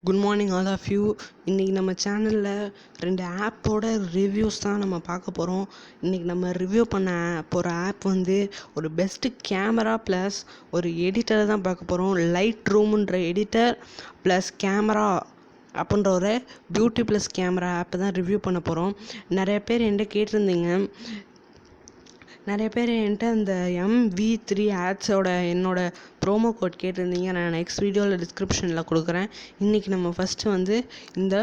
Good morning all of you. இன்றைக்கி நம்ம சேனலில் 2 ஆப்போட ரிவ்யூஸ் தான் நம்ம பார்க்க போகிறோம். இன்றைக்கி நம்ம ரிவ்யூ பண்ண போகிற ஆப் வந்து ஒரு பெஸ்ட்டு கேமரா ப்ளஸ் ஒரு எடிட்டரை தான் பார்க்க போகிறோம். லைட் ரூமுன்ற எடிட்டர் ப்ளஸ் கேமரா அப்படின்ற ஒரு பியூட்டி ப்ளஸ் கேமரா ஆப்பை தான் ரிவ்யூ பண்ண போகிறோம். நிறைய பேர் என்கிட்ட கேட்டிருந்தீங்க, நிறைய பேர் என்கிட்ட அந்த MV3 ஆட்ஸோட என்னோடய ப்ரோமோ கோட் கேட்டிருந்தீங்க. நான் நெக்ஸ்ட் வீடியோவில் டிஸ்கிரிப்ஷனில் கொடுக்குறேன். இன்றைக்கி நம்ம ஃபஸ்ட்டு வந்து இந்த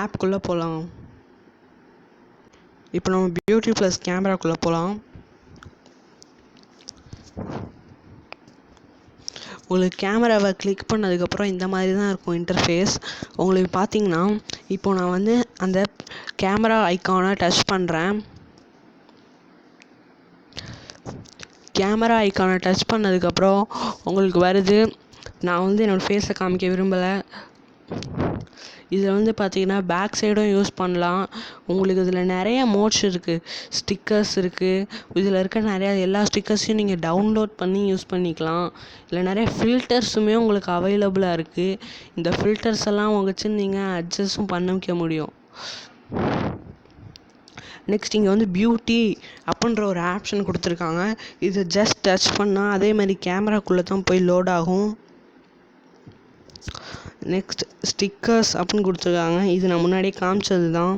ஆப்குள்ளே போகலாம். இப்போ நம்ம பியூட்டி ப்ளஸ் கேமராக்குள்ளே போகலாம். உங்களுக்கு கேமராவை கிளிக் பண்ணதுக்கப்புறம் இந்த மாதிரி தான் இருக்கும் இன்டர்ஃபேஸ். உங்களுக்கு பார்த்தீங்கன்னா இப்போ நான் வந்து அந்த கேமரா ஐக்கானை டச் பண்ணுறேன். கேமரா ஐக்கானை டச் பண்ணதுக்கப்புறம் உங்களுக்கு வருது. நான் வந்து என்னோடய ஃபேஸை காமிக்க விரும்பலை. இதில் வந்து பார்த்தீங்கன்னா பேக் சைடும் யூஸ் பண்ணலாம். உங்களுக்கு இதில் நிறைய மோட்ஸ் இருக்குது, ஸ்டிக்கர்ஸ் இருக்குது. இதில் இருக்க நிறையா எல்லா ஸ்டிக்கர்ஸையும் நீங்கள் டவுன்லோட் பண்ணி யூஸ் பண்ணிக்கலாம். இதில் நிறைய ஃபில்டர்ஸுமே உங்களுக்கு அவைலபிளாக இருக்குது. இந்த ஃபில்டர்ஸ் எல்லாம் வச்சு நீங்கள் அட்ஜஸ்ட்டும் பண்ணிக்க முடியும். நெக்ஸ்ட் இங்கே வந்து பியூட்டி அப்படின்ற ஒரு ஆப்ஷன் கொடுத்துருக்காங்க. இது ஜஸ்ட் டச் பண்ணால் அதே மாதிரி கேமராக்குள்ளே தான் போய் லோட் ஆகும். நெக்ஸ்ட் ஸ்டிக்கர்ஸ் அப்படின்னு கொடுத்துருக்காங்க. இது நான் முன்னாடியே காமிச்சது தான்.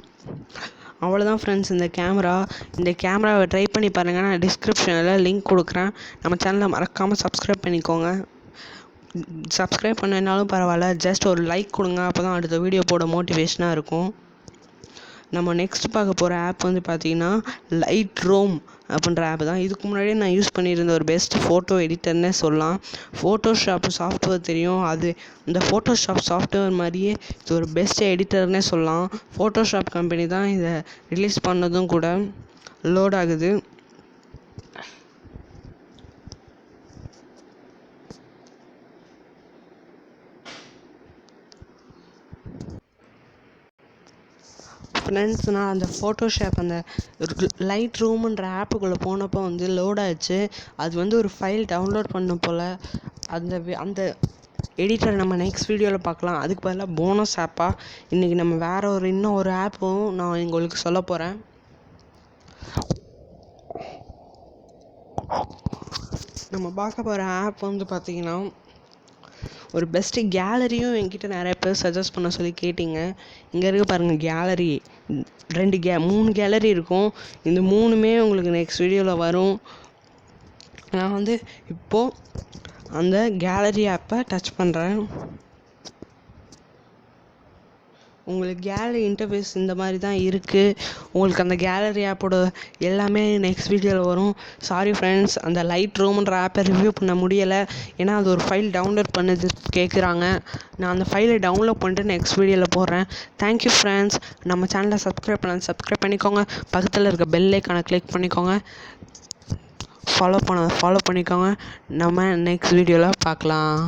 அவ்வளோதான் ஃப்ரெண்ட்ஸ் இந்த கேமரா. இந்த கேமராவை ட்ரை பண்ணி பாருங்கள். நான் டிஸ்கிரிப்ஷனில் லிங்க் கொடுக்குறேன். நம்ம சேனலை மறக்காமல் சப்ஸ்கிரைப் பண்ணிக்கோங்க. சப்ஸ்கிரைப் பண்ணனாலும் பரவாயில்ல, ஜஸ்ட் ஒரு லைக் கொடுங்க. அப்போ தான் அடுத்த வீடியோ போட மோட்டிவேஷனாக இருக்கும். நம்ம நெக்ஸ்ட் பார்க்க போகிற ஆப் வந்து பார்த்திங்கன்னா லைட் ரூம் அப்படின்ற ஆப் தான். இதுக்கு முன்னாடியே நான் யூஸ் பண்ணியிருந்த ஒரு பெஸ்ட் ஃபோட்டோ எடிட்டர்னே சொல்லலாம். ஃபோட்டோஷாப் சாஃப்ட்வேர் தெரியும், அது இந்த ஃபோட்டோஷாப் சாஃப்ட்வேர் மாதிரியே இது ஒரு பெஸ்ட் எடிட்டர்னே சொல்லலாம். ஃபோட்டோஷாப் கம்பெனி தான் இதை ரிலீஸ் பண்ணதும் கூட. லோட் ஆகுது. ஃப்ரெண்ட்ஸ், நான் அந்த ஃபோட்டோஷாப் அந்த லைட் ரூமுன்ற ஆப்புக்குள்ளே போனப்போ வந்து லோட் ஆச்சு. அது வந்து ஒரு ஃபைல் டவுன்லோட் பண்ண போல். அந்த எடிட்டரை நம்ம நெக்ஸ்ட் வீடியோவில் பார்க்கலாம். அதுக்கு பதிலாக போனஸ் ஆப்பாக இன்றைக்கி நம்ம வேறு இன்னும் ஒரு ஆப்பும் நான் உங்களுக்கு சொல்ல போகிறேன். நம்ம பார்க்க போகிற ஆப் வந்து பார்த்திங்கன்னா ஒரு பெஸ்ட்டு கேலரியும் என்கிட்ட நிறைய பேர் சஜஸ்ட் பண்ண சொல்லி கேட்டிங்க. இங்கே இருக்க பாருங்கள் கேலரி, 3 கேலரி இருக்கும். இந்த 3மே உங்களுக்கு நெக்ஸ்ட் வீடியோவில் வரும். நான் வந்து இப்போது அந்த கேலரி ஆப்பை டச் பண்ணுறேன். உங்களுக்கு கேலரி இன்டர்ஃபேஸ் இந்த மாதிரி தான் இருக்குது. உங்களுக்கு அந்த கேலரி ஆப்போட எல்லாமே நெக்ஸ்ட் வீடியோவில் வரும். சாரி ஃப்ரெண்ட்ஸ், அந்த லைட் ரூம்ன்ற ஆப்பை ரிவ்யூ பண்ண முடியலை. ஏன்னா அது ஒரு ஃபைல் டவுன்லோட் பண்ணது கேட்குறாங்க. நான் அந்த ஃபைலை டவுன்லோட் பண்ணிட்டு நெக்ஸ்ட் வீடியோவில் போடுறேன். Thank you friends. நம்ம சேனலை சப்ஸ்கிரைப் பண்ணிக்கோங்க. பக்கத்தில் இருக்க பெல் ஐக்கானை கிளிக் பண்ணிக்கோங்க. ஃபாலோ பண்ணிக்கோங்க. நம்ம நெக்ஸ்ட் வீடியோவில் பார்க்கலாம்.